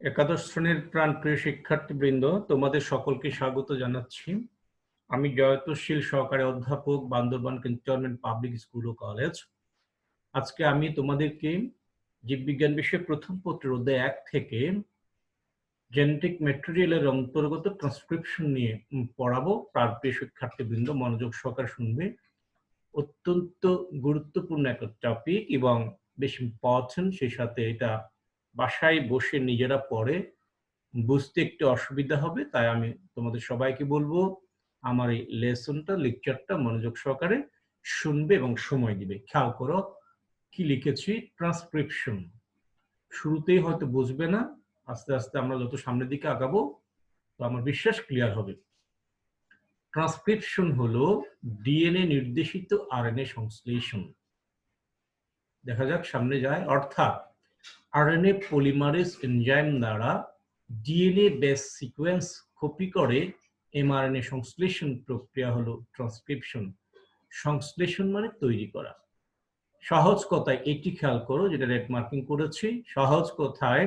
একাদশ শ্রেণীর প্রাণপ্রিয় শিক্ষার্থীবৃন্দ, তোমাদের সকলকে স্বাগত জানাচ্ছি। আমি জয়তশীল সহকারী অধ্যাপক, বান্দরবান ক্যান্টনমেন্ট পাবলিক স্কুল ও কলেজ। আজকে আমি তোমাদেরকে জীববিজ্ঞান বিষয়ে প্রথম পত্রের অধ্যায় 1 থেকে জেনেটিক ম্যাটেরিয়ালের অন্তর্গত ট্রান্সক্রিপশন নিয়ে পড়াবো। প্রাণপ্রিয় শিক্ষার্থীবৃন্দ মনোযোগ সহকারে শুনবে। অত্যন্ত গুরুত্বপূর্ণ একটা টপিক এবং বেশ ইম্পর্টেন্ট। সেই সাথে এটা বাসায় বসে নিজেরা পড়ে বুঝতে একটু অসুবিধা হবে, তাই আমি তোমাদের সবাইকে বলবো আমার এই লেসনটা, লেকচারটা মনোযোগ সহকারে শুনবে এবং সময় দিবে। খেয়াল করো কি লিখেছি, ট্রান্সক্রিপশন। শুরুতেই হয়তো বুঝবে না, আস্তে আস্তে আমরা যত সামনের দিকে আগাবো তো আমার বিশ্বাস ক্লিয়ার হবে। ট্রান্সক্রিপশন হলো ডিএনএ নির্দেশিত আরএনএ সংশ্লেষণ। দেখা যাক সামনে যায়। অর্থাৎ আরএনএ পলিমারেজ এনজাইম দ্বারা ডিএনএ বেস সিকোয়েন্স কপি করে এমআরএনএ সংশ্লেষণ প্রক্রিয়া হলো ট্রান্সক্রিপশন। সংশ্লেষণ মানে তৈরি করা। সহজ কথায় এটি খেয়াল করো, যেটা রেড মার্কিং করেছি। সহজ কথায়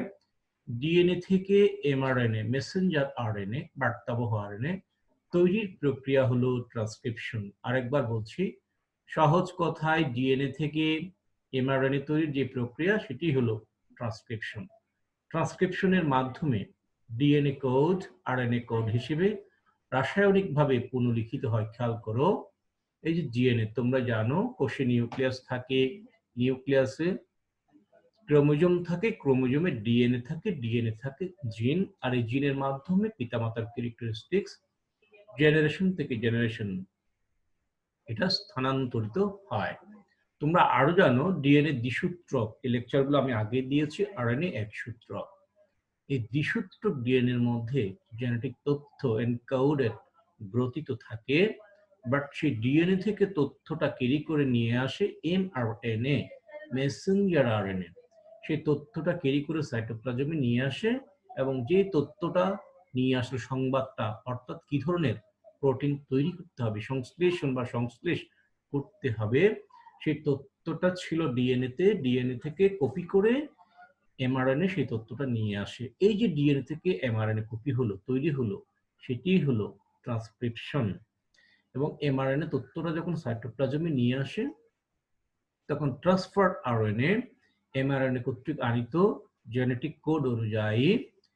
ডিএনএ থেকে এমআরএনএ, মেসেঞ্জার আরএনএ, বার্তাবহ আরএনএ তৈরির প্রক্রিয়া হলো ট্রান্সক্রিপশন। আরেকবার বলছি, সহজ কথায় ডিএনএ থেকে এমআরএনএ তৈরির যে প্রক্রিয়া সেটি হলো ট্রান্সক্রিপশন। ট্রান্সক্রিপশনের মাধ্যমে ডিএনএ কোড আরএনএ কোড হিসেবে রাসায়নিকভাবে পুনর্লিখিত হয়। খেয়াল করো, এই যে ডিএনএ তোমরা জানো, কোষে নিউক্লিয়াস থাকে, নিউক্লিয়াসে ক্রোমোজোম থাকে, ক্রোমোজোমে ডিএনএ থাকে, ডিএনএ থাকে জিন, আর এই জিনের মাধ্যমে পিতামাতার ক্যারেক্টারিস্টিক্স জেনারেশন থেকে জেনারেশন এটা স্থানান্তরিত হয়। তোমরা আরো জানো ডিএনএ দ্বিসূত্রক, এই লেকচারগুলো আমি আগে দিয়েছি। আরএনএ একসূত্রক। এই দ্বিসূত্রক ডিএনএর মধ্যে জেনেটিক তথ্য এনকোডেড গ্রথিত থাকে, বাট সেই ডিএনএ থেকে তথ্যটা ক্যারি করে নিয়ে আসে এমআরএনএ, মেসেঞ্জার আরএনএ। সেই তথ্যটা ক্যারি করে সাইটোপ্লাজমে নিয়ে আসে, এবং যে তথ্যটা নিয়ে আসলে সংবাদটা, অর্থাৎ কি ধরনের প্রোটিন তৈরি করতে হবে, সংশ্লেষণ বা সংশ্লেষ করতে হবে, সেই তথ্যটা ছিল ডিএনএতে। ডিএনএ থেকে কপি করে এমআরএনএ সেই তথ্যটা নিয়ে আসে। এই যে ডিএনএ থেকে এমআরএনএ কপি হলো, তৈরি হলো, সেটি হলো ট্রান্সক্রিপশন। এবং এমআরএনএ তথ্যটা যখন সাইটোপ্লাজমে নিয়ে আসে, তখন ট্রান্সফার আরএনএ এমআরএনএ কর্তৃক আনিত জেনেটিক কোড অনুযায়ী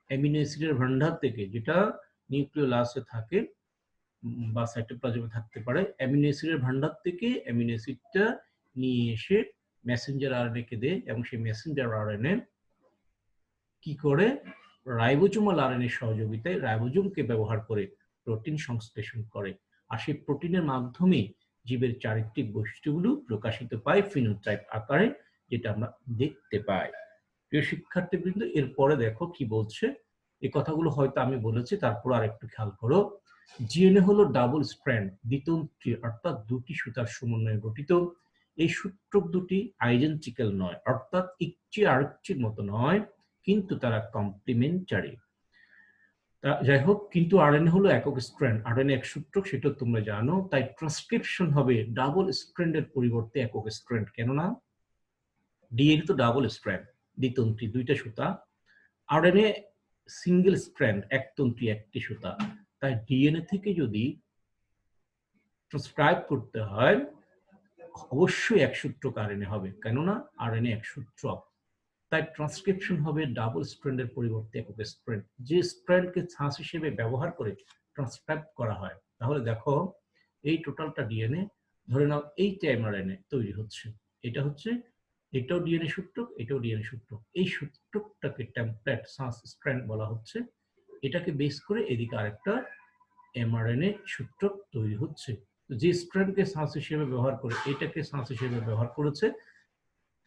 অ্যামিনো অ্যাসিডের ভান্ডার থেকে, যেটা নিউক্লিওলাসে থাকে বা সাইটোপ্লাজমে থাকতে পারে, অ্যামিনো অ্যাসিডের ভান্ডার থেকে অ্যামিনো অ্যাসিডটা নিয়ে এসে মেসেঞ্জার আরএনএ কে দেয়, এবং সেই মেসেঞ্জার আরএনএ কি করে রাইবোজোমাল আরএনএ সহযোগিতায় রাইবোজোমকে ব্যবহার করে প্রোটিন সংশ্লেষণ করে। আর সেই প্রোটিনের মাধ্যমে জীবের চারিত্রিক বৈশিষ্ট্যগুলো প্রকাশিত পায় ফিনোটাইপ আকারে, যেটা আমরা দেখতে পাই। প্রিয় শিক্ষার্থীবৃন্দ, এরপরে দেখো কি বলছে। এই কথাগুলো হয়তো আমি বলেছি, তারপর আর একটু খেয়াল করো। ডিএনএ হলো ডাবল স্ট্র্যান্ড, দ্বিতন্ত্রী, অর্থাৎ দুটি সুতার সমন্বয়ে গঠিত। এই সূত্রক দুটি আইডেন্টিক্যাল নয়, অর্থাৎ একটি আরেকটির মতো নয়, কিন্তু তারা কমপ্লিমেন্টারি। যাই হোক, কিন্তু আরএনএ হলো একক স্ট্র্যান্ড, আরএনএ এক সূত্রক, সেটা তোমরা জানো। তাই ট্রান্সক্রিপশন হবে ডাবল স্ট্র্যান্ডের পরিবর্তে একক স্ট্র্যান্ড। কেননা ডিএনএ তো ডাবল স্ট্র্যান্ড, দ্বিতন্ত্রী, দুইটা সুতা। আরএনএ সিঙ্গেল স্ট্র্যান্ড, একতন্ত্রী, একটি সুতা। তাই ডিএনএ থেকে যদি ট্রান্সক্রাইব করতে হয়, অবশ্যই এক সূত্রক আরএনএ হবে, কেননা আরএনএ এক সূত্রক। তাই ট্রান্সক্রিপশন হবে ডাবল স্ট্র্যান্ডের পরিবর্তে একক স্ট্র্যান্ড, যে স্ট্র্যান্ডকে ছাঁচ হিসেবে ব্যবহার করে ট্রান্সক্রাইব করা হয়। তাহলে দেখো, এই টোটালটা ডিএনএ, ধরে নাও এইটা এমআরএনএ তৈরি হচ্ছে, এটা হচ্ছে, এটাও ডিএনএ সূত্রক, এটাও ডিএনএ সূত্রক। এই সূত্রকটাকে টেমপ্লেট ছাঁচ স্ট্র্যান্ড বলা হচ্ছে। এটাকে বেস করে এদিকে আরেকটা এমআরএনএ সূত্রক তৈরি হচ্ছে। যে স্ট্র্যান্ডকে ছাঁচ হিসেবে ব্যবহার করে এটাকে ছাঁচ হিসেবে ব্যবহার করেছে,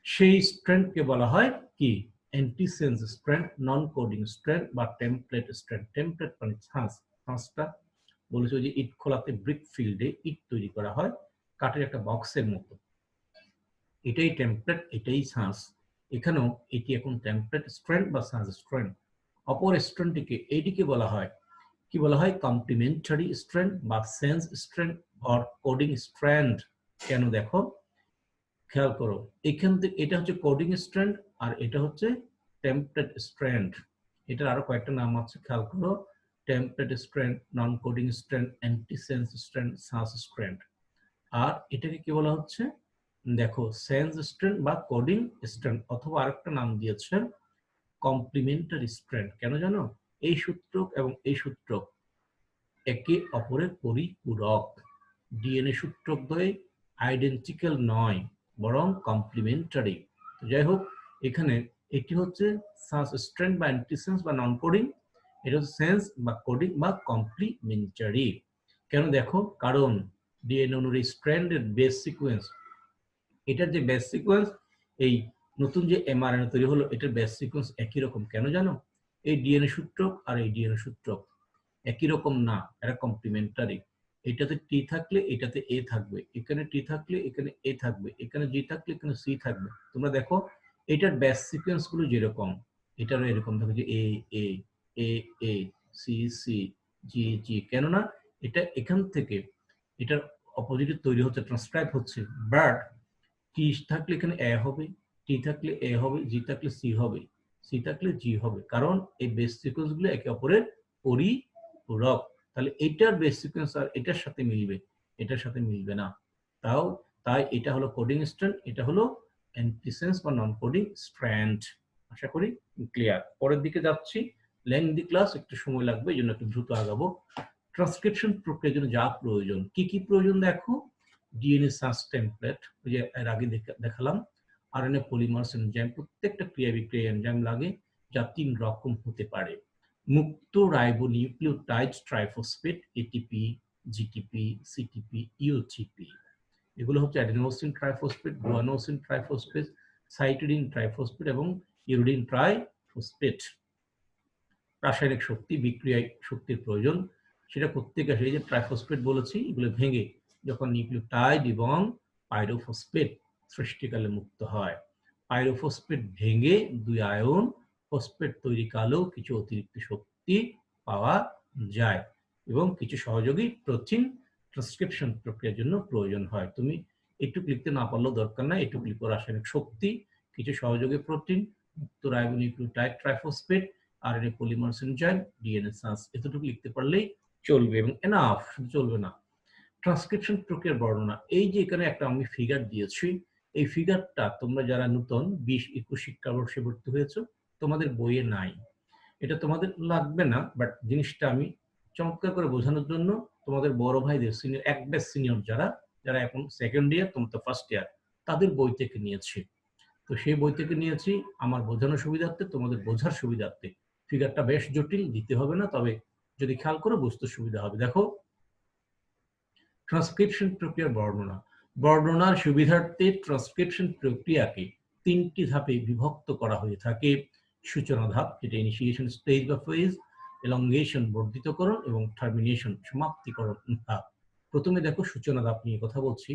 সেই স্ট্র্যান্ডকে বলা হয় কি, antisense strand, non coding strand বা টেমপ্লেট স্ট্র্যান্ড। টেমপ্লেট মানে ছাঁচ। ছাঁচটা বলেছে যে ইট খোলাতে ব্রিক ফিল্ডে ইট তৈরি করা হয় কাঠের একটা বক্সের মতো, এটাই টেমপ্লেট, এটাই ছাঁচ। এখানেও এটি এখন টেমপ্লেট স্ট্র্যান্ড বা ছাঁচ স্ট্র্যান্ড। অপর স্ট্র্যান্ডটিকে, এইটিকে বলা হয় কি, বলা হয় কমপ্লিমেন্টারি স্ট্র্যান্ড বা sense strand or coding strand. কেন দেখো, খেয়াল করো, এখান থেকে এটা হচ্ছে কোডিং স্ট্র্যান্ড আর এটা হচ্ছে টেমপ্লেট স্ট্র্যান্ড। এটার আরো কয়েকটা নাম আছে, খেয়াল করো। Template strand, non coding strand, antisense strand, সাস স্ট্র্যান্ড। আর এটাকে কি বলা হচ্ছে, দেখো, সেন্স স্ট্র্যান্ড বা কোডিং স্ট্র্যান্ড, অথবা আরেকটা নাম দিয়েছেন কমপ্লিমেন্টারি স্ট্র্যান্ড। কেন জানো? এই সূত্রক এবং এই সূত্রক একে অপরের পরিপূরক। ডিএনএ সূত্রক দ্বয় আইডেন্টিক্যাল নয়, বরং কমপ্লিমেন্টারি। যাই হোক, এখানে এটি হচ্ছে সাস স্ট্র্যান্ড বা অ্যান্টিসেন্স বা নন কোডিং, এটা হচ্ছে সেন্স বা কোডিং বা কমপ্লিমেন্টারি। কেন দেখো, কারণ ডিএনএ অনুযায়ী স্ট্র্যান্ডের বেস সিকোয়েন্স, এটার যে বেস সিকোয়েন্স, এই নতুন যে এমআরএনএ তৈরি হলো, এটার বেস সিকোয়েন্স একই রকম। কেন জানো? এই ডিএনএ সূত্রক আর এই ডিএনএ সূত্রক একই রকম না, এরা কমপ্লিমেন্টারি। এটাতে টি থাকলে এটাতে এ থাকবে, এখানে টি থাকলে এখানে এ থাকবে, এখানে জি থাকলে এখানে সি থাকবে। তোমরা দেখো এটার বেস সিকোয়েন্স গুলো যেরকম, এটারও এরকম থাকে, যে এ এ এ এ সি সি জি জি। কেননা এটা এখান থেকে এটার অপোজিটে তৈরি হচ্ছে, ট্রান্সক্রাইব হচ্ছে। বাট টি থাকলে এখানে এ হবে, টি থাকলে এ হবে, জি থাকলে সি হবে, সি থাকলে জি হবে, কারণ এই বেস সিকোয়েন্স গুলো একে অপরের পরিপূরক। তাহলে এটার বেস সিকোয়েন্স আর এটার সাথে মিলবে, এটার সাথে মিলবে না। তাই এটা হলো কোডিং স্ট্র্যান্ড, এটা হলো অ্যান্টিসেন্স বা নন কোডিং স্ট্র্যান্ড। আশা করি ক্লিয়ার। পরের দিকে যাচ্ছি, লেংদি ক্লাস, একটু সময় লাগবে, এই জন্য একটু দ্রুত আগাবো। ট্রান্সক্রিপশন প্রক্রিয়ার জন্য যা প্রয়োজন, কি কি প্রয়োজন দেখো। ডিএনএ সাস টেমপ্লেট, ওই যে এর আগে দেখালাম, আরএনএ পলিমার্স এনজাইম, প্রত্যেকটা ক্রিয়া বিক্রিয়া এনজাইম লাগে, যা 3 রকম হতে পারে। মুক্ত ribonucleotide triphosphate, ATP, GTP, CTP, UTP. এগুলো হচ্ছে adenosine triphosphate, guanosine triphosphate, cytidine triphosphate এবং ইউরিডিন ট্রাইফসফেট। রাসায়নিক শক্তি, বিক্রিয়ায় শক্তির প্রয়োজন, সেটা প্রত্যেকে আসে। এই যে ট্রাইফসফেট বলেছি, এগুলো ভেঙে যখন নিউক্লিওটাইড এবং পাইরোফসফেট সৃষ্টিকালে মুক্ত হয়, পাইরোফসফেট ভেঙে 2 আয়ন ফসফেট তৈরি কালেও কিছু অতিরিক্ত শক্তি পাওয়া যায়, এবং কিছু সহযোগী প্রোটিন ট্রান্সক্রিপশন প্রক্রিয়ার জন্য প্রয়োজন হয়। তুমি একটু লিখতে না পারলেও দরকার নাই, একটু লিখো রাসায়নিক শক্তি, কিছু সহযোগী প্রোটিন, মুক্ত ribonucleotide triphosphate, RNA polymerase enzyme, DNA সাস, এতটুকু লিখতে পারলেই চলবে, এবং এনাফ, শুধু চলবে না। ট্রান্সক্রিপশন প্রক্রিয়ার বর্ণনা, এই যে এখানে একটা আমি ফিগার দিয়েছি, এই ফিগারটা তোমরা যারা নতুন 20-21 শিক্ষাবর্ষে ভর্তি হয়েছো, তোমাদের বইয়ে নাই, এটা তোমাদের লাগবে না, বাট জিনিসটা আমি চমৎকার করে বোঝানোর জন্য তোমাদের বড় ভাইদের সিনিয়র, এক ব্যাচ সিনিয়র যারা যারা এখন সেকেন্ড ইয়ার, তোমরা তো ফার্স্ট ইয়ার, তাদের বই থেকে নিয়েছি। তো সেই বই থেকে নিয়েছি আমার বোঝানোর সুবিধার্থে, তোমাদের বোঝার সুবিধার্থে। ফিগারটা বেশ জটিল, দিতে হবে না, তবে যদি খেয়াল করে বুঝতে সুবিধা হবে। দেখো, ট্রান্সক্রিপশন প্রক্রিয়ার বর্ণনা, বর্ণনার সুবিধার্থে ট্রান্সক্রিপশন প্রক্রিয়াকে 3টি ধাপে বিভক্ত করা হয়ে থাকে। সূচনা ধাপ, যেটা ইনিশিয়েশন স্টেজ বা ফেজ, এলংগেশন বর্ধিতকরণ, এবং টার্মিনেশন সমাপ্তিকরণ ধাপ। প্রথমে দেখো সূচনা ধাপ নিয়ে কথা বলছি।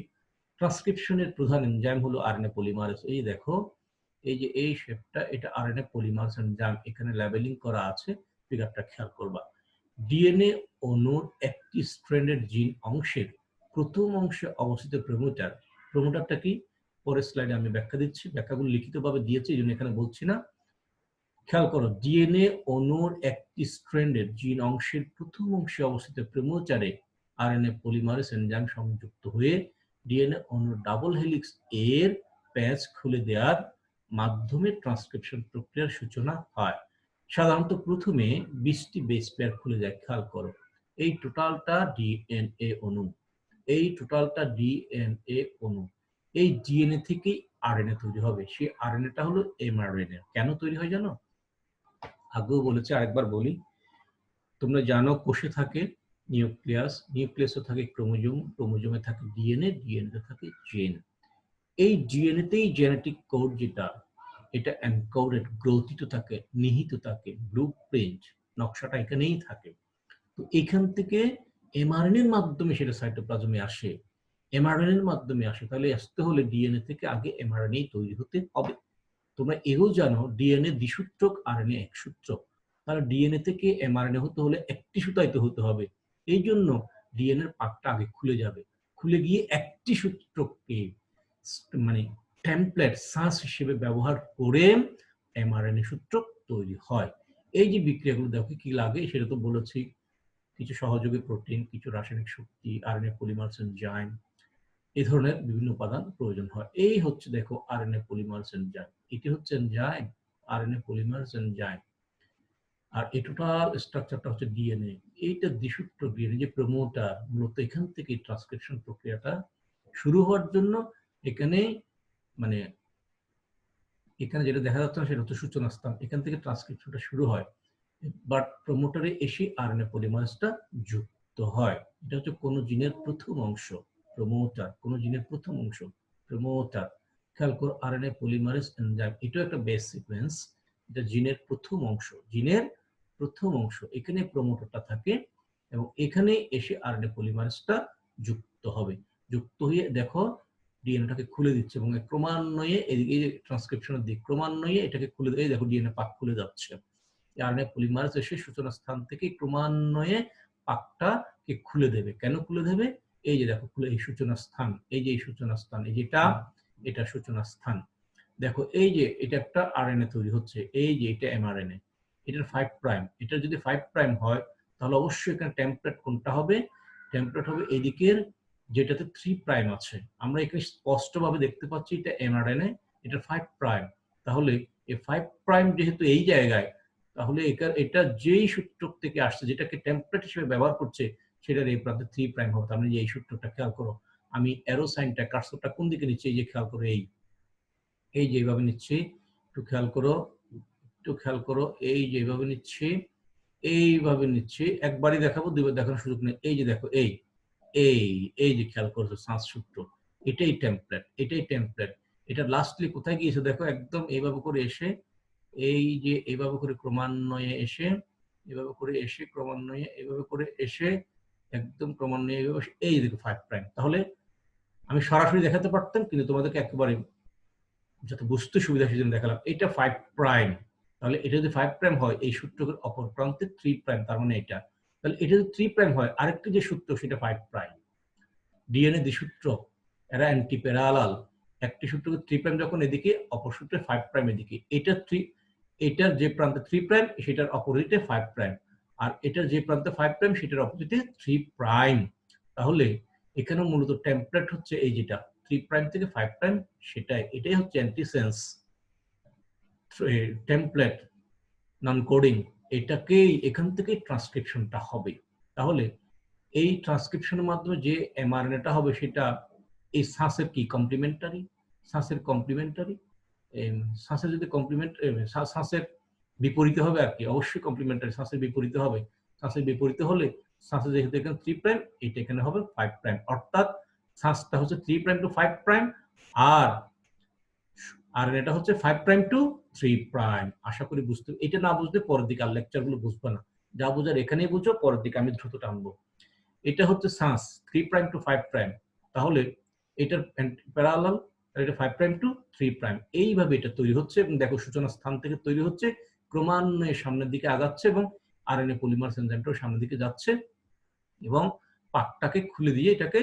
ট্রান্সক্রিপশনের প্রধান এনজাইম হলো আরএনএ পলিমারেজ। এই দেখো, এই যে এই শেপটা, এটা আরএনএ পলিমারেজ এনজাইম, এখানে লেবেলিং করা আছে, ফিগারটা খেয়াল করবা। ডিএনএ অণুর একটি স্ট্র্যান্ডেড জিন অংশের প্রথম অংশে অবস্থিত প্রমোটার, প্রমোটারটা কি পরের স্লাইডে আমি ব্যাখ্যা দিচ্ছি, ব্যাখ্যাগুলো লিখিতভাবে দিয়েছি, এই জন্য এখানে বলছি না। খেয়াল করো, ডিএনএ অণুর একটি স্ট্র্যান্ডেড জিন অংশের প্রথম অংশে অবস্থিত প্রেমোচারে আরএনএ পলিমারেজ এনজাইম সংযুক্ত হয়ে ডিএনএ অণুর ডাবল হেলিক্স এর প্যাচ খুলে দেওয়ার মাধ্যমে ট্রান্সক্রিপশন প্রক্রিয়ার সূচনা হয়। সাধারণত প্রথমে 20টি বেস পেয়ার খুলে যায়। খেয়াল করো, এই টোটালটা ডিএনএ অণু, এই টোটালটা ডিএনএ অণু, এই ডিএনএ থেকেই আরএনএ তৈরি হবে। সেই আরএনএটা হলো এমআরএনএ। কেন তৈরি হয় জানো? আগেও বলেছি, আরেকবার বলি। তোমরা জানো কোষে থাকে নিউক্লিয়াস, নিউক্লিয়াসে থাকে ক্রোমোজোম, ক্রোমোজোমে থাকে ডিএনএ, ডিএনএ থাকে জিন। এই ডিএনএতেই জেনেটিক কোড যেটা, এটা এনকোডেড, গ্রথিত থাকে, নিহিত থাকে, ব্লুপ্রিন্ট, নকশাটা এখানেই থাকে। তো এখান থেকে এমআরএনএর মাধ্যমে সেটা সাইটোপ্লাজমে আসে, এমআরএনএর মাধ্যমে আসে। তাহলে আসতে হলে ডিএনএ থেকে আগে এমআরএনএ তৈরি হতে হবে। তোমরা এও জানো ডিএনএ দ্বিসূত্রক, আরএনএ একসূত্রক। তাহলে ডিএনএ থেকে এমআরএনএ হতে হলে একটি সুতাইতে হতে হবে। এই জন্য ডিএনএর পার্টটা আগে খুলে যাবে, খুলে গিয়ে একটি সূত্রককে মানে টেমপ্লেট সাস হিসেবে ব্যবহার করে এমআরএনএ সূত্রক তৈরি হয়। এই যে বিক্রিয়াগুলো দেখো কি লাগে সেটা তো বলেছি, কিছু সহযোগী প্রোটিন, কিছু রাসায়নিক শক্তি, আরএনএ পলিমারেজ এনজাইম, এই ধরনের বিভিন্ন উপাদান প্রয়োজন হয়। এই হচ্ছে দেখো আরএনএ পলিমারেজ এনজাইম, এটি হচ্ছে এনজাইম আরএনএ পলিমারেজ এনজাইম। আর এই টোটাল স্ট্রাকচারটা হচ্ছে ডিএনএ। এইটা দ্বিসূত্র ডিএনএ যে প্রমোটার, মূলত এখান থেকে ট্রান্সক্রিপশন প্রক্রিয়াটা শুরু হওয়ার জন্য এখানে মানে এখানে যেটা দেখা যাচ্ছে না সেটা হচ্ছে সূচনা স্থান, এখান থেকে ট্রান্সক্রিপশনটা শুরু হয়, বাট প্রমোটারে এসে আরএনএ পলিমারেজটা যুক্ত হয়। এটা হচ্ছে কোন জিনের প্রথম অংশ, প্রমোটার, কোন জিনের প্রথম অংশ প্রমোটার। খেয়াল করো আরএনএ পলিমারেজ এনজাইম, এটাও একটা বেস সিকোয়েন্স, এটা জিনের প্রথম অংশ, জিনের প্রথম অংশ, এখানে প্রমোটারটা থাকে এবং এখানে এসে আরএনএ পলিমারেজটা যুক্ত হবে। যুক্ত হয়ে দেখো ডিএনএটাকে খুলে দিচ্ছে এবং ক্রমান্বয়ে এদিকে ট্রান্সক্রিপশনের দিক ক্রমান্বয়ে এটাকে খুলে দিয়ে দেখো ডিএনএ পাক খুলে যাচ্ছে। আরএনএ পলিমারেজ এসে সূচনা স্থান থেকে ক্রমান্বয়ে পাকটাকে খুলে দেবে। কেন খুলে দেবে? এই যে দেখো খুলে, এই সূচনা স্থান, এই যে এই সূচনা স্থান, এই যেটা এটা সূচনা স্থান। দেখো এই যে এটা একটা আরএনএ তৈরি হচ্ছে, এই যে এটা এমআরএনএ, এটার 5 প্রাইম, এটা যদি 5 প্রাইম হয় তাহলে অবশ্যই এখানে টেমপ্লেট কোনটা হবে? টেমপ্লেট হবে এদিকের যেটাতে 3 প্রাইম আছে। আমরা এখানে স্পষ্টভাবে দেখতে পাচ্ছি এটা এমআরএনএ, এটা 5 প্রাইম। তাহলে এই 5 প্রাইম যেহেতু এই জায়গায়, তাহলে এটা যেই সূত্র থেকে আসছে, যেটাকে টেমপ্লেট হিসেবে ব্যবহার করছে, সেটার এই প্রান্তে 3 প্রাইম হবে। তার মানে এই সূত্রটা খেয়াল করো, আমি অ্যারো সাইনটা কার্সরটা কোন দিকে নিচ্ছি, এই যে খেয়াল করো, এই যে এইভাবে নিচ্ছি, একটু খেয়াল করো, একটু খেয়াল করো, এই যে এইভাবে নিচ্ছি, এইভাবে নিচ্ছি, একবারই দেখাবো, দুইবার দেখানোর সুযোগ নেই। এই যে দেখো এই এই এই যে খেয়াল করছো সাঁস সূত্র, এটাই টেমপ্লেট, এটাই টেমপ্লেট। এটা লাস্টলি কোথায় গিয়েছে দেখো, একদম এইভাবে করে এসে, এই যে এইভাবে করে ক্রমান্বয়ে এসে, এভাবে করে এসে ক্রমান্বয়ে এভাবে করে এসে, একদম ক্রমান্বয়ে এই দেখো 5 প্রাইম। তাহলে আমি সরাসরি দেখাতে পারতাম, কিন্তু তোমাদেরকে একেবারে যাতে বুঝতে সুবিধা সেজন্য দেখালাম। এটা 5 প্রাইম, তাহলে এটা যদি 5 প্রাইম হয়, এই সূত্রের অপর প্রান্তে 3 প্রাইম, তার মানে এটা। তাহলে এটা যদি 3 প্রাইম হয়, আরেকটি যে সূত্র সেটা 5 প্রাইম। ডিএনএ দ্বিসূত্র, এরা অ্যান্টি প্যারালাল। একটি সূত্র 3 প্রাইম যখন এদিকে, অপর সূত্রে 5 প্রাইম এদিকে। এটা 3, এটার যে প্রান্তে 3 প্রাইম সেটার অপোজিটে 5 প্রাইম, আর এটার যে প্রান্তে 5 প্রাইম সেটার অপোজিটে 3 প্রাইম। তাহলে এখানে মূলত টেমপ্লেট হচ্ছে এই যেটা 3 প্রাইম থেকে 5 প্রাইম, এটাই হচ্ছে অ্যান্টিসেন্স টেমপ্লেট নন কোডিং। এটাকেই এখান থেকে ট্রান্সক্রিপশনটা হবে। তাহলে এই ট্রান্সক্রিপশনের মাধ্যমে যে এমআরএনএটা হবে সেটা এই সাসের কি কমপ্লিমেন্টারি, সাসের কমপ্লিমেন্টারি, সাসের যদি কমপ্লিমেন্ট, সাসের বিপরীতে হবে আর কি, অবশ্যই কমপ্লিমেন্টারি, সাসের বিপরীতে হবে। সাসের বিপরীতে হলে সাসে যেহেতু এখানে 3 প্রাইম, এটা এখানে হবে 5 প্রাইম, অর্থাৎ সাসটা হচ্ছে 3 প্রাইম টু 5 প্রাইম, আর এটা হচ্ছে 5 প্রাইম টু 3 প্রাইম। আশা করি বুঝতে, এটা না বুঝলে পরের দিকে আর লেকচারগুলো বুঝবে না, যা বোঝার এখানেই বুঝো, পরের দিকে আমি দ্রুত টানবো। এটা হচ্ছে সাস 3 প্রাইম টু 5 প্রাইম, তাহলে এটার প্যারালাল, এটা 5 প্রাইম টু 3 প্রাইম, এইভাবে এটা তৈরি হচ্ছে। এবং দেখো সূচনা স্থান থেকে তৈরি হচ্ছে, ক্রমান্বয়ে সামনের দিকে আগাচ্ছে এবং আরএনএ পলিমারেজ এনজাইমটাও সামনের দিকে যাচ্ছে এবং পাকটাকে খুলে দিয়ে এটাকে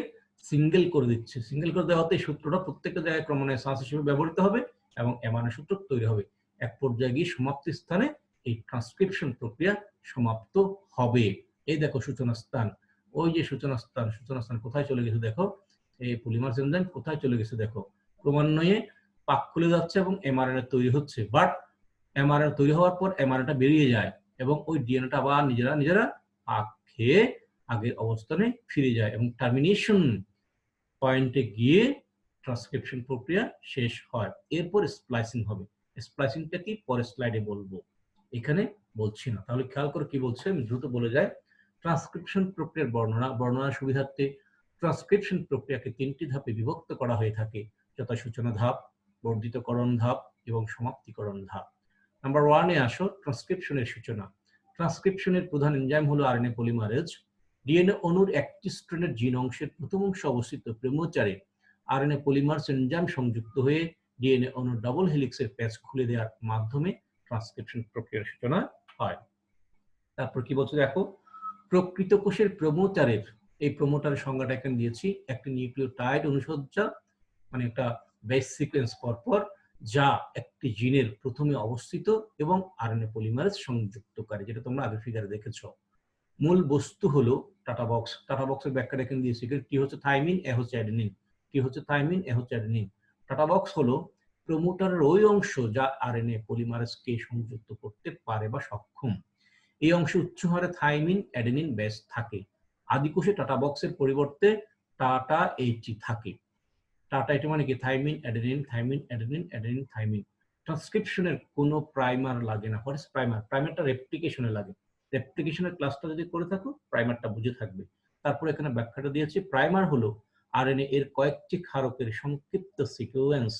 সিঙ্গেল করে দিচ্ছে। সিঙ্গেল করে দেওয়া হতে এই সূত্রটা প্রত্যেকটা জায়গায় ক্রমান্বয়ে সাস হিসেবে ব্যবহৃত হবে এবং এমআরএনএ সূত্র তৈরি হবে। এক পর্যায়ে গিয়ে সমাপ্তি স্থানে এই ট্রান্সক্রিপশন প্রক্রিয়া সমাপ্ত হবে। এই দেখো সূচনা স্থান, ওই যে সূচনা স্থান, সূচনা স্থান কোথায় চলে গেছে দেখো, এই পলিমারেজ এনজাইম কোথায় চলে গেছে দেখো, ক্রমান্বয়ে পাক খুলে যাচ্ছে এবং এমআরএনএ তৈরি হচ্ছে। বাট এমআরএনএ তৈরি হওয়ার পর এমআরএনএটা বেরিয়ে যায় এবং ওই ডিএনএটা আবার নিজেরা পাক খেয়ে আগের অবস্থানে ফিরে যায় এবং টার্মিনেশন পয়েন্টে গিয়ে ট্রান্সক্রিপশন প্রক্রিয়া শেষ হয়। এরপর স্প্লাইসিং হবে। স্প্লাইসিংটা কি পরের স্লাইডে বলবো, এখানে বলছি না। তাহলে খেয়াল করে কি বলছে, আমি দ্রুত বলে যাই। ট্রান্সক্রিপশন প্রক্রিয়ার বর্ণনার সুবিধার্থে ট্রান্সক্রিপশন প্রক্রিয়াকে 3টি ধাপে বিভক্ত করা হয়ে থাকে, যথা সূচনা ধাপ, বর্ধিতকরণ ধাপ এবং সমাপ্তিকরণ ধাপ। নাম্বার 1-এ আসো, ট্রান্সক্রিপশনের সূচনা। ট্রান্সক্রিপশনের প্রধান এনজাইম হলো আরএনএ পলিমারেজ। ডিএনএ অণুর একটি স্ট্র্যান্ডের জিন অংশের প্রথম অংশে অবস্থিত প্রেমোচারে আরএনএ পলিমারেজ এনজাইম সংযুক্ত হয়ে ডিএনএ অণুর ডাবল হেলিক্সের প্যাচ খুলে দেওয়ার মাধ্যমে ট্রান্সক্রিপশন প্রক্রিয়ার সূচনা হয়। তারপর কি বলছে দেখো, প্রকৃত কোষের প্রমোটারের, এই প্রমোটারের সংজ্ঞাটা এখানে দিয়েছি, একটি নিউক্লিওটাইড অনুসজ্জা, মানে একটা বেস সিকোয়েন্স পরপর যা একটি জিনের প্রথমে অবস্থিত এবং আরএনএ পলিমারেজ সংযুক্তকারী, যেটা তোমরা আগের ফিগারে দেখেছো। মূল বস্তু হলো টাটা বক্স। টাটা বক্সের ব্যাখ্যাটা এখানে দিয়েছি। টি হচ্ছে থাইমিন, এ হচ্ছে অ্যাডেনিন। টি হচ্ছে থাইমিন, এ হচ্ছে অ্যাডেনিন। টাটা বক্স হলো প্রমোটারের ওই অংশ যা আরএনএ পলিমারেজকে সংযুক্ত করতে পারে বা সক্ষম। এই অংশে উচ্চ হারে থাইমিন, অ্যাডেনিন বেস থাকে। আদিকোষে টাটা বক্সের পরিবর্তে টাটা এইচটি থাকে। টাটা এটা মানে কি? Thymine, adenine, thymine, adenine, adenine, thymine. ট্রান্সক্রিপশনের কোনো প্রাইমার লাগে না। What is primer? প্রাইমারটা রেপ্লিকেশনে লাগে। রেপ্লিকেশনের ক্লাসটা যদি করে থাকো, প্রাইমারটা বুঝে থাকবে। তারপর এখানে ব্যাখ্যাটা দিয়েছি। প্রাইমার হলো আরএনএ এর কয়েকটি ক্ষারকের সংক্ষিপ্ত সিকোয়েন্স।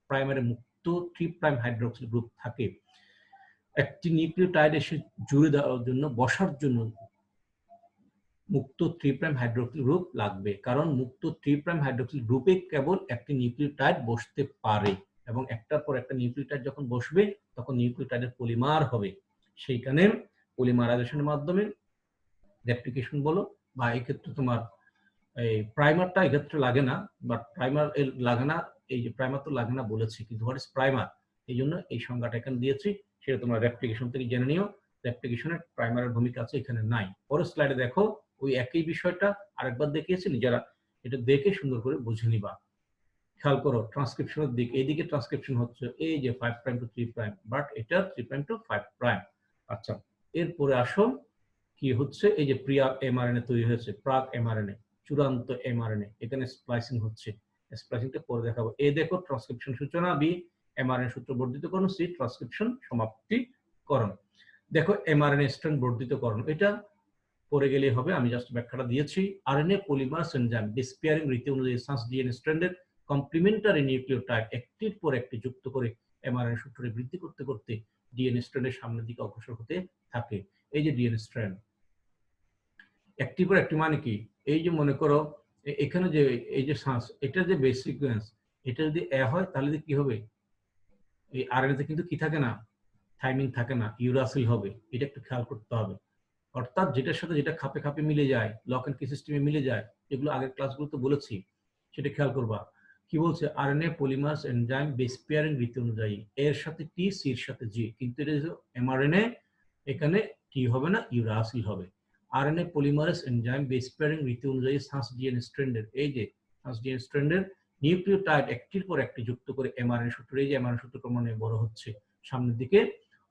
প্রাইমারে মুক্ত 3' হাইড্রোক্সিল গ্রুপ থাকে। একটি নিউক্লিওটাইড এসে জুড়ে দেওয়ার জন্য, বসার জন্য মুক্ত 3' হাইড্রোক্সিল গ্রুপ লাগবে, কারণ মুক্ত 3' হাইড্রোক্সিল গ্রুপে কেবল একটি নিউক্লিওটাইড বসতে পারে, এবং একটার পর একটা নিউক্লিওটাইড যখন বসবে তখন নিউক্লিওটাইডের পলিমার হবে। সেইখানে পলিমারাইজেশনের মাধ্যমে রেপ্লিকেশন বলো, বা এই ক্ষেত্রে তোমার এই প্রাইমারটা এক্ষেত্রে লাগে না, বাট প্রাইমার লাগে না, এই যে প্রাইমার তো লাগে না বলেছি, কিন্তু হোয়াট ইজ প্রাইমার, এই জন্য এই সংজ্ঞাটা এখানে দিয়েছি, সেটা তোমরা রেপ্লিকেশন থেকে জেনে নিও। রেপ্লিকেশনের প্রাইমারের ভূমিকা আছে, এখানে নাই। পরের স্লাইডে দেখো ওই একই বিষয়টা আরেকবার দেখিয়েছি, নিজেরা এটা দেখে সুন্দর করে বুঝে নিবা। খেয়াল করো ট্রান্সক্রিপশনের দিক, এইদিকে ট্রান্সক্রিপশন হচ্ছে এই যে 5' to 3', বাট এটা 3' to 5'। আচ্ছা, এরপরে আসো কি হচ্ছে, এই যে প্রিয়া এমআরএনএ তৈরি হয়েছে, প্রাক এমআরএনএ, চূড়ান্ত এমআরএনএ, এখানে স্প্লাইসিং হচ্ছে। স্প্লাইসিংটা পরে দেখাবো। এই দেখো ট্রান্সক্রিপশন সূচনা, বি এমআরএনএ সূত্র বর্ধিতকরণ, সি ট্রান্সক্রিপশন সমাপ্তিকরণ। দেখো এমআরএনএ স্ট্র্যান্ড বর্ধিতকরণ, এটা পরে গেলেই হবে, আমি জাস্ট ব্যাখ্যাটা দিয়েছি। আরএনএ পলিমারেজ এনজাইম ডিসপেয়ারিং রীতি অনুযায়ী ট্রান্স ডিএনএ স্ট্র্যান্ডের কমপ্লিমেন্টারি নিউক্লিওটাইড একটির পর একটি যুক্ত করে এমআরএনএ সূত্রে বৃদ্ধি করতে করতে ডিএনএ স্ট্র্যান্ডের সামনের দিকে অগ্রসর হতে থাকে। এই যে ডিএনএ স্ট্র্যান্ড একটি পর একটি মানে কি? এই যে মনে করো এখানে যে এই যে শ্বাস, এটা যে বেস সিকোয়েন্স, এটা যদি এ হয় তাহলে কি হবে? এই আরএনএ তে কিন্তু কি থাকে না, থাইমিন থাকে না, ইউরাসিল হবে। এটা একটু খেয়াল করতে হবে। অর্থাৎ যেটার সাথে যেটা খাপে খাপে মিলে যায়, লক এন্ড কি সিস্টেমে মিলে যায়, এগুলো আগের ক্লাসগুলোতে বলেছি, সেটা খেয়াল করবা। কি বলছে? RNA polymerase enzyme base pairing রীতি অনুযায়ী এর সাথে টি, সি এর সাথে জি, কিন্তু এটা এমআরএনএ, এখানে টি হবে না, ইউরাসিল হবে। RNA polymerase enzyme base pairing রীতি অনুযায়ী ট্রান্স ডিএনএ স্ট্র্যান্ডের, এই যে ট্রান্স ডিএনএ স্ট্র্যান্ডের নিউক্লিওটাইড একটির পর একটি যুক্ত করে এমআরএনএ সূত্র, এই যে এমআরএনএ সূত্র ক্রমান্বয়ে বড় হচ্ছে, সামনের দিকে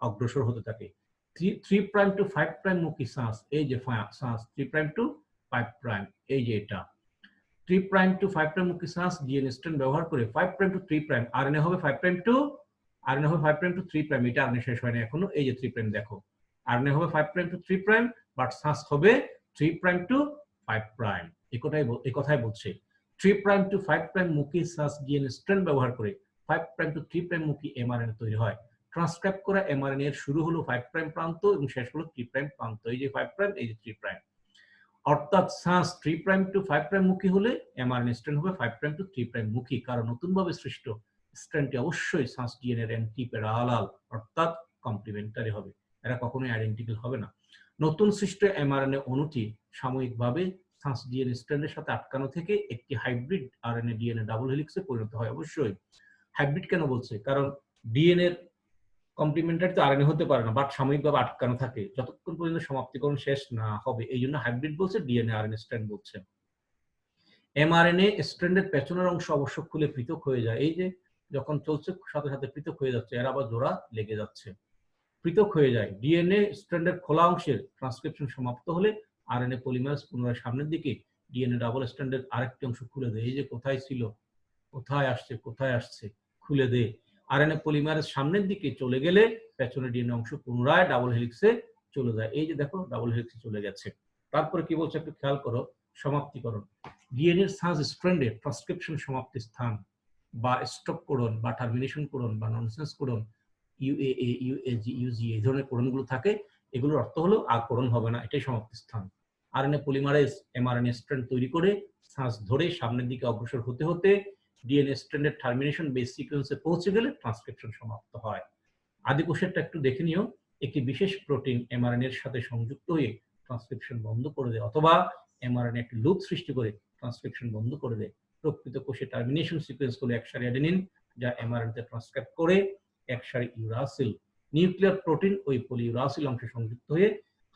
অগ্রসর হতে থাকে। 3' to 5' মুখী শ্বাস, এই যে শ্বাস 3' to 5', এই যে এটা 3' to 5' মুখী শ্বাস ডিএনএ স্ট্র্যান্ড ব্যবহার করে 5' to 3', আরএনএ হবে 5' to 3', এটা আরএনএ শেষ হয় না এখনো, এই যে 3', দেখো আরএনএ হবে 5' to 3', বাট শ্বাস হবে 3' to 5'। এই কথাই বলছে। 3' to 5' মুখী শ্বাস ডিএনএ স্ট্র্যান্ড ব্যবহার করে 5' to 3' মুখী এমআরএনএ তৈরি হয়। ট্রান্সক্রাইব করা এমআরএনএ এর শুরু হলো 5' প্রান্ত এবং শেষ হলো 3' প্রান্ত, এই যে 5', এই যে 3'। অর্থাৎ শ্বাস 3' to 5' মুখী হলে এমআরএনএ স্ট্র্যান্ড হবে 5' to 3' মুখী, কারণ নতুনভাবে সৃষ্ট স্ট্র্যান্ডটি অবশ্যই শ্বাস ডিএনএ এর অ্যান্টি প্যারালাল, অর্থাৎ কমপ্লিমেন্টারি হবে, এরা কখনোই আইডেন্টিক্যাল হবে না। নতুন সৃষ্ট এমআরএনএ অণুটি সাময়িকভাবে শ্বাস ডিএনএ স্ট্র্যান্ডের সাথে আটকানো থেকে একটি হাইব্রিড আরএনএ ডিএনএ ডাবল হেলিক্সে পরিণত হয়। অবশ্যই হাইব্রিড কেন বলছে? কারণ ডিএনএ এর কমপ্লিমেন্টারি তো আরএনএ হতে পারে না, বাট সাময়িকভাবে আটকানো থাকে যতক্ষণ পর্যন্ত সমাপ্তিকরণ শেষ না হবে, এই জন্য হাইব্রিড বলছে, ডিএনএ আরএনএ স্ট্র্যান্ড বলছে। এমআরএনএ স্ট্র্যান্ডের পেছনের অংশ অবশ্য খুলে পৃথক হয়ে যায়, এই যে যখন চলছে সাথে সাথে পৃথক হয়ে যাচ্ছে, এর আবার জোড়া লেগে যাচ্ছে, পৃথক হয়ে যায়। ডিএনএ স্ট্র্যান্ডের খোলা অংশের ট্রান্সক্রিপশন সমাপ্ত হলে আরএনএ পলিমারেজ পুনরায় সামনের দিকে ডিএনএ ডাবল স্ট্র্যান্ডের আরেকটি অংশ খুলে দেয়, এই যে কোথায় ছিল, কোথায় আসছে, কোথায় আসছে, খুলে দে। আরএনএ পলিমারেজ সামনের দিকে চলে গেলে পেছনের ডিএনএ অংশ পুনরায় ডাবল হেলিক্সে চলে যায়, এই যে দেখো ডাবল হেলিক্সে চলে গেছে। তারপরে কি বলছে একটু খেয়াল করো, সমাপ্তিকরণ। ডিএনএ ট্রান্স স্ট্র্যান্ডে ট্রান্সক্রিপশন সমাপ্তি স্থান বা স্টপ কোডন বা টার্মিনেশন কোডন বা ননসেন্স কোডন, ইউএএ, ইউএজি, ইউজি, এই ধরনের কোডনগুলো থাকে, এগুলোর অর্থ হলো আর কোডন হবে না, এটাই সমাপ্তি স্থান। আরএনএ পলিমারেজ এমআরএনএ স্ট্র্যান্ড তৈরি করে শ্বাস ধরে সামনের দিকে অগ্রসর হতে হতে ডিএনএ স্ট্র্যান্ডের টার্মিনেশন বেস সিকোয়েন্সে পৌঁছে গেলে ট্রান্সক্রিপশন সমাপ্ত হয়। আদিকোষেরটা একটু দেখে নিও, একটি বিশেষ প্রোটিন এমআরএনএ এর সাথে সংযুক্ত হয়ে ট্রান্সক্রিপশন বন্ধ করে দেয়, অথবা এমআরএনএ একটি লুপ সৃষ্টি করে ট্রান্সক্রিপশন বন্ধ করে দেয়। প্রকৃত কোষে টার্মিনেশন সিকোয়েন্স হলো একসারি অ্যাডেনিন, যা এমআরএনএ তে ট্রান্সক্রাইব করে এক সারি ইউরাসিল নিউক্লিয়ার প্রোটিন ওই পলিইউরাসিল অংশে সংযুক্ত হয়ে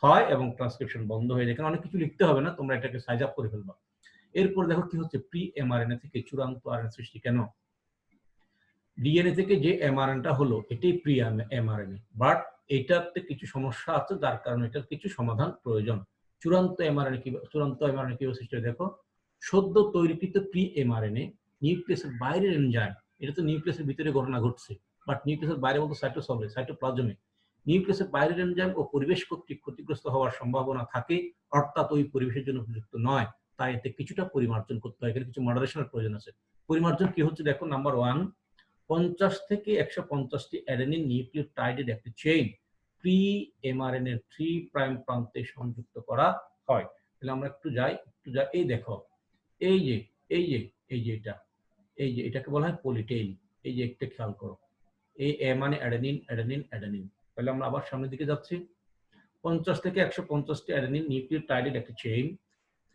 হয় এবং ট্রান্সক্রিপশন বন্ধ হয়ে যায়। এখানে অনেক কিছু লিখতে হবে না, তোমরা এটাকে সাইজ আপ করে ফেলবা। এরপর দেখো কি হচ্ছে, প্রি এমআরএনএ থেকে চূড়ান্ত আরএনএ সৃষ্টি কেন? ডিএনএ থেকে যে এমআরএনএটা হলো এটাই প্রি এমআরএনএ, বাট এটাতে কিছু সমস্যা আছে যার কারণে এটার কিছু সমাধান প্রয়োজন। চূড়ান্ত এমআরএনএ কিভাবে সৃষ্টি হয় দেখো, সদ্য তৈরিকৃত প্রি এমআরএনএ নিউক্লিয়াসের বাইরের এনজাইম, এটা তো নিউক্লিয়াসের ভিতরে ঘটনা ঘটছে, বাট নিউক্লিয়াসের বাইরে বলতে সাইটোপ্লাজমে নিউক্লিয়াসের বাইরের এনজাইম ও পরিবেশ কর্তৃক ক্ষতিগ্রস্ত হওয়ার সম্ভাবনা থাকে, অর্থাৎ ওই পরিবেশের জন্য উপযুক্ত নয়, তাই এতে কিছুটা পরিমার্জন করতে হয়। এখানে কিছু মডারেশনের প্রয়োজন আছে। পরিমার্জন কি হচ্ছে দেখো, নাম্বার 1, 50 থেকে 150টি অ্যাডেনিন নিউক্লিওটাইডের একটি চেইন প্রি এমআরএনএ এর 3 প্রাইম প্রান্তে সংযুক্ত করা হয়। তাহলে আমরা একটু যাই, এই দেখো, এই যে এটাকে বলা হয় পলিটেইল। এই যে একটা খেয়াল করো, এই এ মানে অ্যাডেনিন অ্যাডেনিন অ্যাডেনিন। তাহলে আমরা আবার সামনের দিকে যাচ্ছি। 50 থেকে 150টি অ্যাডেনিন নিউক্লিওটাইডের একটি চেইন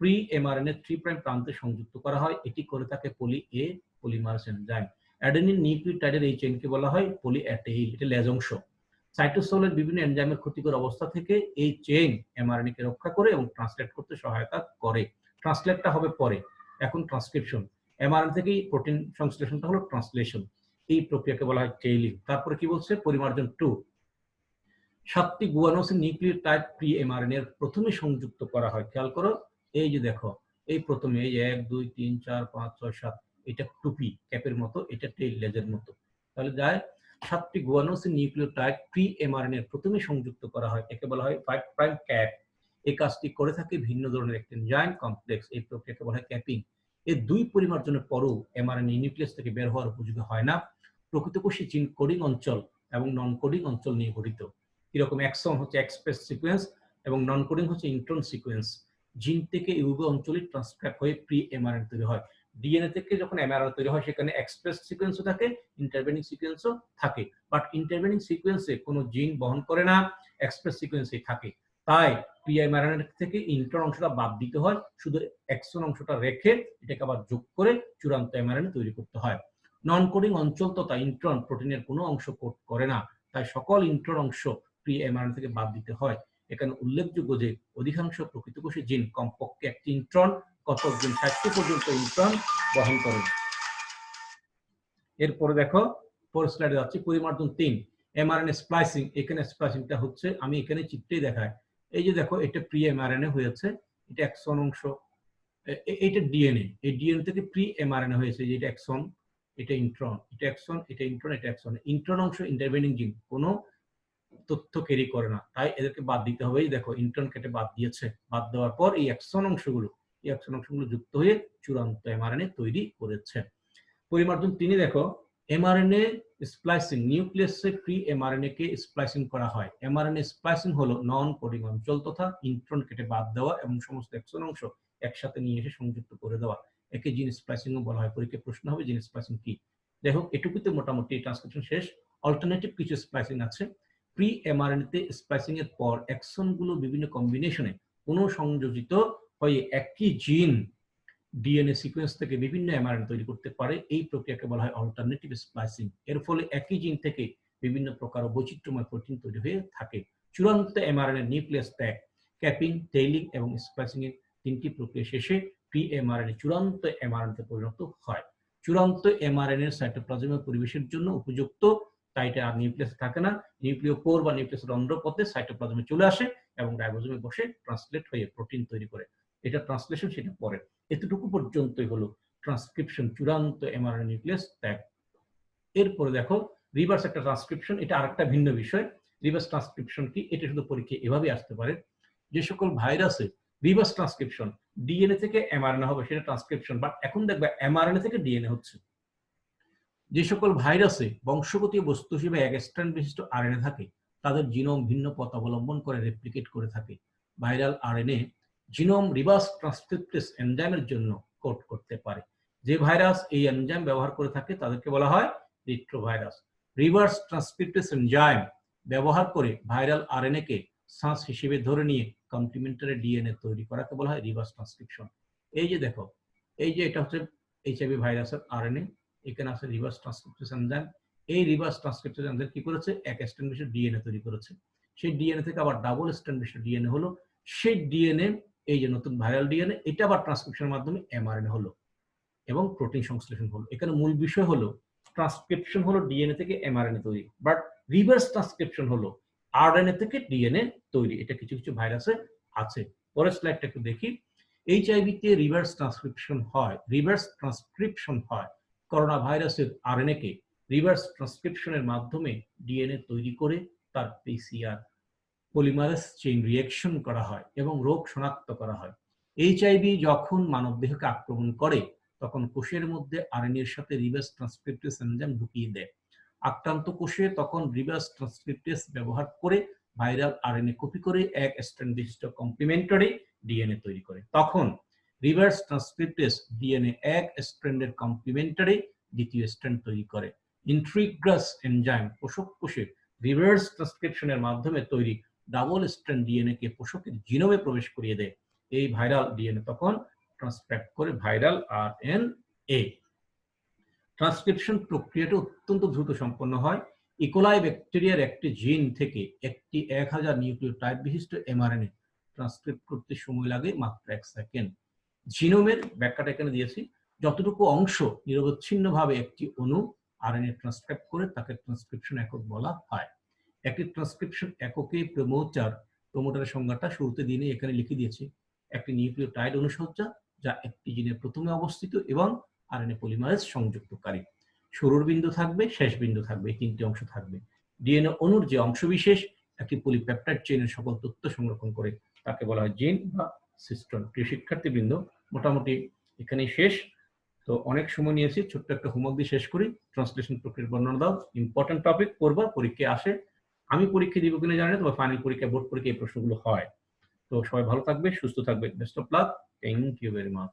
প্রি এমআরএনএ 3 প্রাইম প্রান্তে সংযুক্ত করা হয়। এটি করে থাকে পলিমারেজ এনজাইম। অ্যাডেনিন নিউক্লিওটাইডের এই চেইনকে বলা হয় পলিঅ্যাটেইল, এটা লেজ অংশ। সাইটোসোলের বিভিন্ন এনজাইমের ক্ষতিকর অবস্থা থেকে এই চেইন এমআরএনএ কে রক্ষা করে এবং ট্রান্সলেট করতে সহায়তা করে। ট্রান্সলেটটা হবে পরে, এখন ট্রান্সক্রিপশন। এমআরএনএ থেকেই প্রোটিন সংশ্লেষণটা হলো ট্রান্সলেশন। এই প্রক্রিয়াকে বলা হয় টেইলিং। তারপরে কি বলছে, পরিমার্জন 2, 7টি গুয়ানোসিন নিউক্লিওটাইড প্রি এমআরএনএ এর প্রথমে সংযুক্ত করা হয়। খেয়াল করো, এই যে দেখো, এই প্রথমে এই 1 2 3 4 5 6 7, এটা টুপি ক্যাপের মতো, এটা টেইল লেজের মতো। তাহলে যায় 7টি গুয়ানোসিন নিউক্লিওটাইড প্রি এমআরএনএ এর প্রথমে সংযুক্ত করা হয়, একে বলা হয় 5 প্রাইম ক্যাপ। এই কাজটি করে থাকে ভিন্ন ধরনের একটি এনজাইম কমপ্লেক্স, এই প্রক্রিয়াকে বলা হয় ক্যাপিং। এই 2 পরিমার্জনের পরও এমআরএনএ নিউক্লিয়াস থেকে বের হওয়ার উপযোগী হয় না। প্রকৃতপক্ষে জিন কোডিং অঞ্চল এবং নন কোডিং অঞ্চল নিয়ে গঠিত। এরকম এক্সন হচ্ছে এক্সপ্রেস সিকোয়েন্স এবং নন কোডিং হচ্ছে ইন্ট্রন সিকোয়েন্স। জিন থেকে এই উভয় অঞ্চলই ট্রান্সক্রাইব হয়ে প্রি এমআরএনএ তৈরি হয়। ডিএনএ থেকে যখন এমআরএনএ তৈরি হয় সেখানে এক্সপ্রেস সিকোয়েন্সও থাকে, ইন্টারভেনিং সিকোয়েন্সও থাকে, বাট ইন্টারভেনিং সিকোয়েন্সে কোনো জিন বহন করে না, এক্সপ্রেস সিকোয়েন্সেই থাকে। তাই প্রি এমআরএনএ থেকে ইন্ট্রন অংশটা বাদ দিতে হয়, শুধু এক্সন অংশটা রেখে এটাকে আবার যোগ করে চূড়ান্ত এমআরএনএ তৈরি করতে হয়। নন কোডিং অঞ্চল তথা ইন্ট্রন প্রোটিনের কোনো অংশ কোড করে না, তাই সকল ইন্ট্রন অংশ প্রি এমআরএনএ থেকে বাদ দিতে হয়। এখানে উল্লেখযোগ্য যে অধিকাংশ প্রকৃতপক্ষে জিন কমপক্ষে একটি ইন্ট্রন, কতক জিন 60টি পর্যন্ত ইন্ট্রন বহন করে। এরপরে দেখো, পরের স্লাইডে যাচ্ছি, পরিমার্জন 3, এমআরএনএ স্প্লাইসিং। এখানে স্প্লাইসিংটা হচ্ছে, আমি এখানে চিত্রেই দেখায়, এই যে দেখো, এটা প্রি এমআরএনএ হয়েছে, এটা এক্সন অংশ, এটা ডিএনএ, এই ডিএনএ থেকে প্রি এমআরএনএ হয়েছে, যে এটা এক্সন, এটা ইন্ট্রন, এটা এক্সন, এটা ইন্ট্রন, এটা এক্সন। ইন্ট্রন অংশ ইন্টারভেনিং জিন কোনো তথ্য ক্যারি করে না, তাই এদেরকে বাদ দিতে হবে। দেখো, ইন্ট্রন কেটে বাদ দিয়েছে, বাদ দেওয়ার পর এই এক্সন অংশগুলো যুক্ত হয়ে চূড়ান্ত এমআরএনএ তৈরি করেছে। পরিমার্জন 3 দেখো, এমআরএনএ স্প্লাইসিং। নিউক্লিয়াসে প্রি এমআরএনএ কে স্প্লাইসিং করা হয়। এমআরএনএ স্প্লাইসিং হলো নন কোডিং অঞ্চল তথা ইন্ট্রন কেটে বাদ দেওয়া এবং সমস্ত এক্সন অংশ একসাথে নিয়ে এসে সংযুক্ত করে দেওয়া, একে জিন স্প্লাইসিং বলা হয়। পরীক্ষায় প্রশ্ন হবে জিন স্প্লাইসিং কি। দেখো, এটুকুতে মোটামুটি ট্রান্সক্রিপশন শেষ। অল্টারনেটিভ কিছু স্প্লাইসিং আছে। প্রি এমআরএনএ তে স্প্লাইসিং এর পর এক্সন গুলো বিভিন্ন কম্বিনেশনে পুনঃসংযোজিত হয়ে একই জিন ডিএনএ সিকোয়েন্স থেকে বিভিন্ন এমআরএনএ তৈরি করতে পারে। এই প্রক্রিয়াকে বলা হয় অল্টারনেটিভ স্প্লাইসিং। এর ফলে একই জিন থেকে বিভিন্ন প্রকার বৈচিত্র্যময় প্রোটিন তৈরি হয়ে থাকে। চূড়ান্ত এমআরএনএ নিউক্লিয়াস ত্যাগ, ক্যাপিং, টেইলিং এবং স্প্লাইসিং এর 3টি প্রক্রিয়া শেষে প্রি এমআরএনএ চূড়ান্ত এমআরএনএ পরিণত হয়। চূড়ান্ত এমআরএনএ সাইটোপ্লাজমের পরিবেশের জন্য উপযুক্ত, তাই এটা আর নিউক্লিয়াসে থাকে না, নিউক্লিওপোর বা নিউক্লিয়াসের অন্ধ্রপথে সাইটোপ্লাজমে চলে আসে এবং রাইবোজোমে বসে ট্রান্সলেট হয়ে প্রোটিন তৈরি করে। এটা ট্রান্সলেশন, সেটা পরে। এতটুকু পর্যন্তই হলো ট্রান্সক্রিপশন, চূড়ান্ত এমআরএনএ নিউক্লিয়াস ত্যাগ। এরপরে দেখো, রিভার্স একটা ট্রান্সক্রিপশন, এটা আরেকটা ভিন্ন বিষয়। রিভার্স ট্রান্সক্রিপশন কি, এটা শুধু পরীক্ষা এভাবে আসতে পারে। যে সকল ভাইরাসে রিভার্স ট্রান্সক্রিপশন, ডিএনএ থেকে এমআরএনএ হবে, সেটা ট্রান্সক্রিপশন, বাট এখন দেখবে এমআরএনএ থেকে ডিএনএ হচ্ছে। যে সকল ভাইরাসে বংশগতীয় বস্তু হিসেবে এক স্ট্র্যান্ড বিশিষ্ট আরএনএ থাকে, তাদের জিনোম ভিন্ন পথ অবলম্বন করে রেপ্লিকেট করে থাকে। Viral RNA genome reverse transcriptase এনজাইমের জন্য কোড করতে পারে। যে ভাইরাস এই এনজাইম ব্যবহার করে থাকে তাদেরকে বলা হয় রিট্রোভাইরাস। রিভার্স ট্রান্সক্রিপ্টেজ এনজাইম ব্যবহার করে ভাইরাল আরএনএ কে সাঁস হিসেবে ধরে নিয়ে কমপ্লিমেন্টারি ডিএনএ তৈরি করাকে বলা হয় রিভার্স ট্রান্সক্রিপশন। এই যে দেখো, এই যে এটা হচ্ছে এইচআইভি ভাইরাসের আরএনএ, এখানে আছে রিভার্স ট্রান্সক্রিপ্টেজ এনজাইম। এই রিভার্স ট্রান্সক্রিপ্টেজ এনজাইম কি করেছে, এক স্ট্র্যান্ড বিশিষ্ট ডিএনএ তৈরি করেছে। সেই ডিএনএ থেকে আবার ডাবল স্ট্র্যান্ড বিশিষ্ট ডিএনএ হলো। সেই ডিএনএ, এই যে নতুন ভাইরাল ডিএনএ, এটা আবার ট্রান্সক্রিপশনের মাধ্যমে এমআরএনএ হলো এবং প্রোটিন সংশ্লেষণ হলো। এখানে মূল বিষয় হলো ট্রান্সক্রিপশন হলো ডিএনএ থেকে এমআরএনএ তৈরি, বাট রিভার্স ট্রান্সক্রিপশন হলো আরএনএ থেকে ডিএনএ তৈরি। এটা কিছু কিছু ভাইরাসে আছে। পরের স্লাইডটা একটু দেখি। এইচআইভি তে রিভার্স ট্রান্সক্রিপশন হয় করোনা ভাইরাসের আরএনএ কে রিভার্স ট্রান্সক্রিপশনের মাধ্যমে ডিএনএ তৈরি করে তার পিসিআর পলিমারেজ চেইন রিঅ্যাকশন করা হয় এবং রোগ শনাক্ত করা হয়। এইচআইভি যখন মানবদেহকে আক্রমণ করে তখন কোষের মধ্যে আরএনএর সাথে রিভার্স ট্রান্সক্রিপ্টেজ এনজাইম ঢুকিয়ে দেয়। আক্রান্ত কোষে তখন রিভার্স ট্রান্সক্রিপ্টেজ ব্যবহার করে ভাইরাল আরএনএ কপি করে এক স্ট্র্যান্ড বিশিষ্ট কমপ্লিমেন্টারি ডিএনএ তৈরি করে। তখন রিভার্স ট্রান্সক্রিপ্টেজ ডিএনএ এক স্ট্র্যান্ডের কমপ্লিমেন্টারি দ্বিতীয় স্ট্র্যান্ড তৈরি করে। ইন্ট্রিগ্রাস এনজাইম পোষক কোষের রিভার্স ট্রান্সক্রিপশনের মাধ্যমে তৈরি ডাবল স্ট্র্যান্ড ডিএনএ কে পোষকের জিনোমে প্রবেশ করিয়ে দেয়। এই ভাইরাল ডিএনএ তখন ট্রান্সক্রাইব করে ভাইরাল আরএনএ। ট্রান্সক্রিপশন প্রক্রিয়াটা অত্যন্ত দ্রুত সম্পন্ন হয়। ইকোলাই ব্যাকটেরিয়ার একটি জিন থেকে একটি 1000 নিউক্লিওটাইড বিশিষ্ট এমআরএনএ ট্রান্সক্রিপ্ট করতে সময় লাগে মাত্র 1 সেকেন্ড। জিনোমের ব্যাখ্যাটা এখানে দিয়েছি। যতটুকু অংশ নিরবচ্ছিন্নভাবে একটি অণু আরএনএ ট্রান্সক্রাইব করে তাকে ট্রান্সক্রিপশন একক বলা হয়। একটি ট্রান্সক্রিপশন এককে প্রমোটারের সংজ্ঞাটা শুরুতে দিনে এখানে লিখে দিয়েছি। একটি নিউক্লিওটাইড অনুসজ্জা যা একটি জিনের প্রথমে অবস্থিত এবং আরএনএ পলিমারেজ সংযুক্তকারী। শুরুর বিন্দু থাকবে, শেষ বিন্দু থাকবে, এই তিনটি অংশ থাকবে। ডিএনএ অণুর যে অংশবিশেষ একটি পলিপেপটাইড চেইনের সকল তথ্য সংরক্ষণ করে তাকে বলা হয় জিন বা সিস্টন। প্রিয় শিক্ষার্থীবৃন্দ, মোটামুটি এখানেই শেষ। তো অনেক সময় নিয়েছি, ছোট্ট একটা হোমওয়ার্ক দিয়ে শেষ করি। ট্রান্সলেশন প্রক্রিয়ার বর্ণনা দাও, ইম্পর্টেন্ট টপিক, পড়বা, পরীক্ষায় আসে। আমি পরীক্ষা দিব কিনা জানি না, তবে ফাইনাল পরীক্ষা, বোর্ড পরীক্ষা এই প্রশ্নগুলো হয়। তো সবাই ভালো থাকবে, সুস্থ থাকবে। Best of luck. Thank you very much.